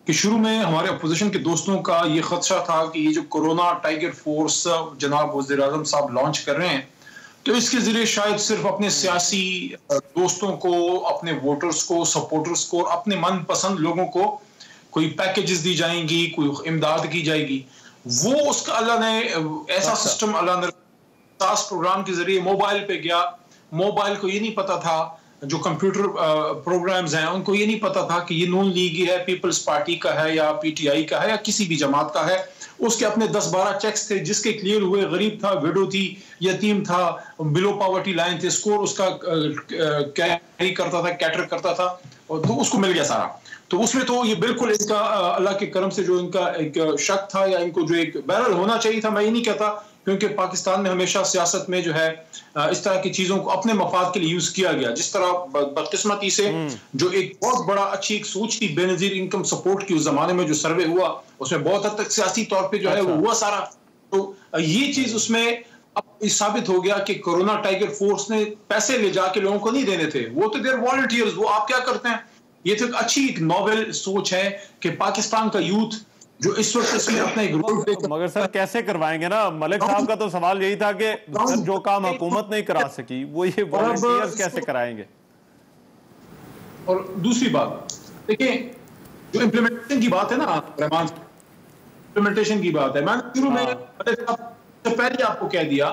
कि शुरू में हमारे अपोजिशन के दोस्तों का ये खदशा था कि ये जो कोरोना टाइगर फोर्स जनाब वज़ीर आज़म साहब लॉन्च कर रहे हैं, तो इसके जरिए शायद सिर्फ अपने सियासी दोस्तों को, अपने वोटर्स को, सपोर्टर्स को, अपने मनपसंद लोगों को कोई पैकेजेस दी जाएंगी, कोई इमदाद की जाएगी। वो उसका अल्लाह ने ऐसा सिस्टम, अल्लाह ने प्रोग्राम के जरिए मोबाइल पे गया। मोबाइल को ये नहीं पता था, जो कंप्यूटर प्रोग्राम्स हैं उनको ये नहीं पता था कि ये नून लीग है, पीपल्स पार्टी का है, या पीटीआई का है, या किसी भी जमात का है। उसके अपने 10-12 चेक्स थे, जिसके क्लियर हुए, गरीब था, विडो थी, यतीम था, बिलो पॉवर्टी लाइन थे, स्कोर उसका कैरी करता था, कैटर करता था, और तो उसको मिल गया सारा। तो उसमें तो ये बिल्कुल इनका अल्लाह के करम से जो इनका एक शक था, या इनको जो एक बैरल होना चाहिए था, मैं ये नहीं कहता, क्योंकि पाकिस्तान में हमेशा सियासत में जो है इस तरह की चीजों को अपने मफाद के लिए यूज किया गया। जिस तरह बदकिस्मती से जो एक बहुत बड़ा अच्छी एक सोच थी बेनजीर इनकम सपोर्ट की, उस जमाने में जो सर्वे हुआ उसमें बहुत हद तक सियासी तौर पे जो है वो हुआ सारा। तो ये चीज उसमें अब साबित हो गया कि कोरोना टाइगर फोर्स ने पैसे ले जाके लोगों को नहीं देने थे, वो तो देयर वॉलंटियर्स, वो आप क्या करते हैं। ये तो एक अच्छी एक नॉवेल सोच है कि पाकिस्तान का यूथ जो इस वक्त इसमें अपना एक रोल प्ले कर। मगर सर कैसे करवाएंगे ना, मलिक साहब का तो सवाल यही था कि जो काम हुकूमत नहीं करा सकी वो ये वॉलंटियर्स कैसे कराएंगे। और दूसरी बात देखिए, जो इम्प्लीमेंटेशन की बात है ना रहमान, इम्प्लीमेंटेशन की बात है, मैंने शुरू में पहले आपको कह दिया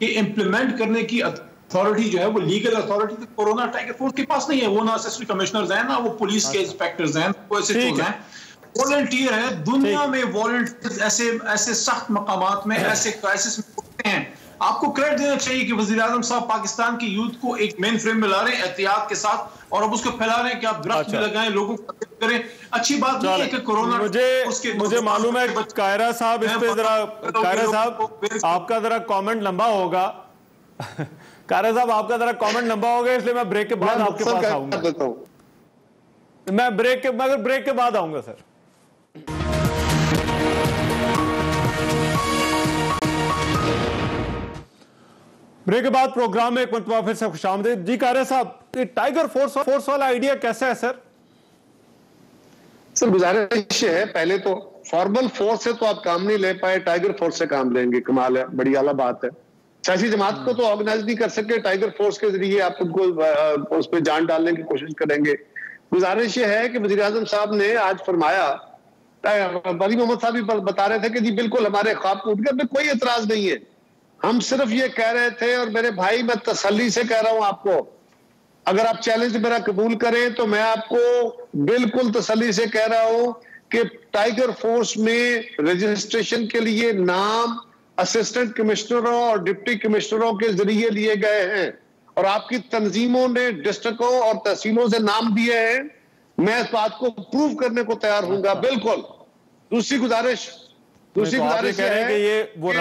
कि इम्प्लीमेंट करने की अथॉरिटी जो है वो लीगल अथॉरिटी तो कोरोना टाइगर फोर्स के पास नहीं है। वो ना असिस्टेंट कमिश्नर्स हैं, ना वो पुलिस के इंस्पेक्टर्स हैं, वो एसएचओ हैं, वॉलंटियर है। दुनिया में वॉलंटियर्स ऐसे सख्त मकामात में, ऐसे क्राइसिस में होते हैं। आपको क्रेडिट देना चाहिए कि वज़ीर आज़म साहब पाकिस्तान की यूथ को एक मेन फ्रेम में ला रहे हैं एहतियात के साथ, और अब उसको फैला रहे हैं कि आप दरख्त भी लगाएं, लोगों को करें। अच्छी बात नहीं है कि कोरोना मुझे मालूम है कायरा साहब, इस पे जरा कायरा साहब आपका जरा कमेंट लंबा होगा। कायरा साहब आपका जरा कमेंट लंबा होगा, इसलिए मैं ब्रेक के बाद आपके पास आऊंगा। मैं ब्रेक के बाद आऊंगा सर। ब्रेक के बाद प्रोग्राम में एक मरतबा फिर से खुशामदीद। जी कायरा साहब, ये टाइगर फोर्स वाला आइडिया कैसा है सर? सर गुजारिश है, पहले तो फॉर्मल फोर्स से तो आप काम नहीं ले पाए, टाइगर फोर्स से काम लेंगे, कमाल है, बड़ी आला बात है। सियासी जमात को तो ऑर्गेनाइज नहीं कर सके, टाइगर फोर्स के जरिए आप उनको उस पर जान डालने की कोशिश करेंगे। गुजारिश ये है कि वज़ीर आज़म साहब ने आज फरमाया, अली मोहम्मद साहब भी बता रहे थे कि जी बिल्कुल हमारे ख्वाब टूट गए, कोई एतराज नहीं है। हम सिर्फ ये कह रहे थे, और मेरे भाई मैं तसल्ली से कह रहा हूं आपको, अगर आप चैलेंज मेरा कबूल करें तो मैं आपको बिल्कुल तसल्ली से कह रहा हूं कि टाइगर फोर्स में रजिस्ट्रेशन के लिए नाम असिस्टेंट कमिश्नरों और डिप्टी कमिश्नरों के जरिए लिए गए हैं, और आपकी तंजीमों ने डिस्ट्रिक्टों और तहसीलों से नाम दिए हैं। मैं इस बात को प्रूव करने को तैयार हूंगा, बिल्कुल। दूसरी गुजारिश, दूसरी तो आप ये गुजारिश कह रहे हैं कि ये वो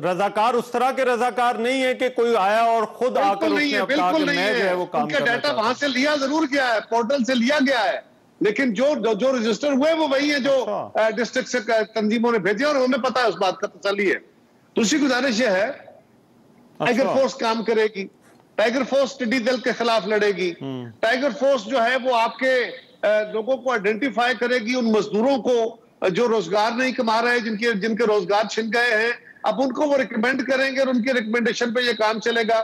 रजाकार उस तरह के रजाकार नहीं है कि कोई आया और खुद आकर उसने अब कहा कि मैं जो है वो काम उनका डाटा वहां से लिया जरूर गया है, पोर्टल से लिया गया है, लेकिन जो रजिस्टर हुए वो वही है जो डिस्ट्रिक्ट से तंजीमों ने भेजे और हमें पता है उस बात का तसल्ली है। दूसरी गुजारिश ये है, टाइगर फोर्स काम करेगी, टाइगर फोर्स टिड्डी दल के खिलाफ लड़ेगी, टाइगर फोर्स जो है वो आपके लोगों को आइडेंटिफाई करेगी, उन मजदूरों को जो रोजगार नहीं कमा रहे, जिनके रोजगार छिन गए हैं, अब उनको वो रिकमेंड करेंगे और उनके रिकमेंडेशन पे ये काम चलेगा।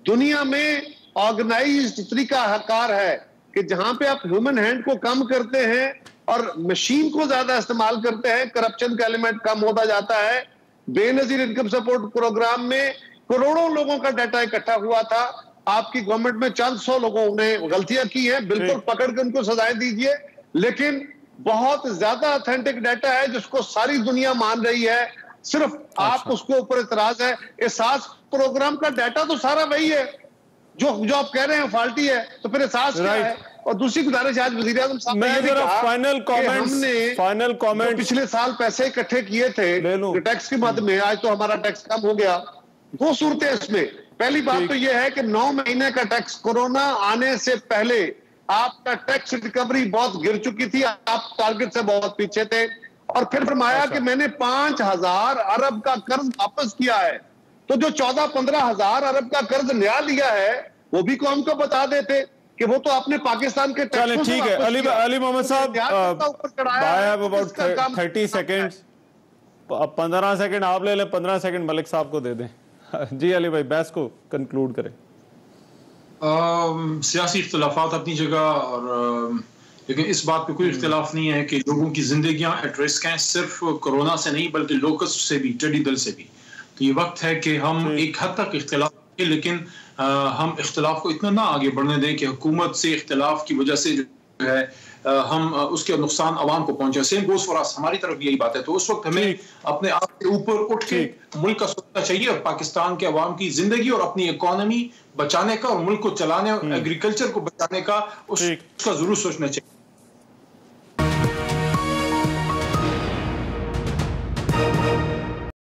दुनिया में ऑर्गेनाइज्ड तरीका हकार है कि जहां पे आप ह्यूमन हैंड को कम करते हैं और मशीन को ज्यादा इस्तेमाल करते हैं, करप्शन का एलिमेंट कम होता जाता है। बेनजीर इनकम सपोर्ट प्रोग्राम में करोड़ों लोगों का डाटा इकट्ठा हुआ था, आपकी गवर्नमेंट में चंद 100 लोगों ने गलतियां की हैं, बिल्कुल पकड़ के उनको सजाएं दीजिए, लेकिन बहुत ज्यादा ऑथेंटिक डाटा है जिसको सारी दुनिया मान रही है, सिर्फ आप उसको ऊपर इतराज है। एहसास प्रोग्राम का डाटा तो सारा वही है जो आप कह रहे हैं फाल्टी है, तो फिर एहसास क्या है? और दूसरी गुजारिश आज वज़ीर आज़म साहब ने फाइनल कमेंट पिछले साल पैसे इकट्ठे किए थे टैक्स के मद में, आज तो हमारा टैक्स कम हो गया। दो सूरतें इसमें, पहली बात तो यह है कि 9 महीने का टैक्स कोरोना आने से पहले आपका टैक्स रिकवरी बहुत गिर चुकी थी, आप टारगेट से बहुत पीछे थे, और फिर फरमाया कि मैंने 5,000 अरब का कर्ज वापस किया है। तो जो 14-15 हजार अरब का कर्ज नया लिया है वो भी कौम को बता देते कि वो तो आपने पाकिस्तान के टैक्स। ठीक है अली मोहम्मद साहब, I have about 30 seconds, 15 second आप ले लें, 15 सेकंड मलिक साहब को दे दें। जी अली भाई, बहस को कंक्लूड करें। सियासी इख्तिलाफात अपनी जगह, और लेकिन इस बात पे कोई इख्तिलाफ नहीं है कि लोगों की जिंदगियां एट रिस्क हैं, सिर्फ कोरोना से नहीं बल्कि लोकस्ट से भी, टिड्डी दल से भी। तो ये वक्त है कि हम एक हद तक इख्तिलाफ करें, लेकिन हम इख्तिलाफ को इतना ना आगे बढ़ने दें कि हुकूमत से इख्तिलाफ की वजह से जो है हम उसके नुकसान आवाम को पहुंचे। सेम गोज फॉर अस, हमारी तरफ यही बात है। तो उस वक्त हमें अपने आप के ऊपर उठ के मुल्क का सोचना चाहिए और पाकिस्तान के अवाम की जिंदगी और अपनी इकोनॉमी बचाने का और मुल्क को चलाने और एग्रीकल्चर को बचाने का उसका जरूर सोचना चाहिए।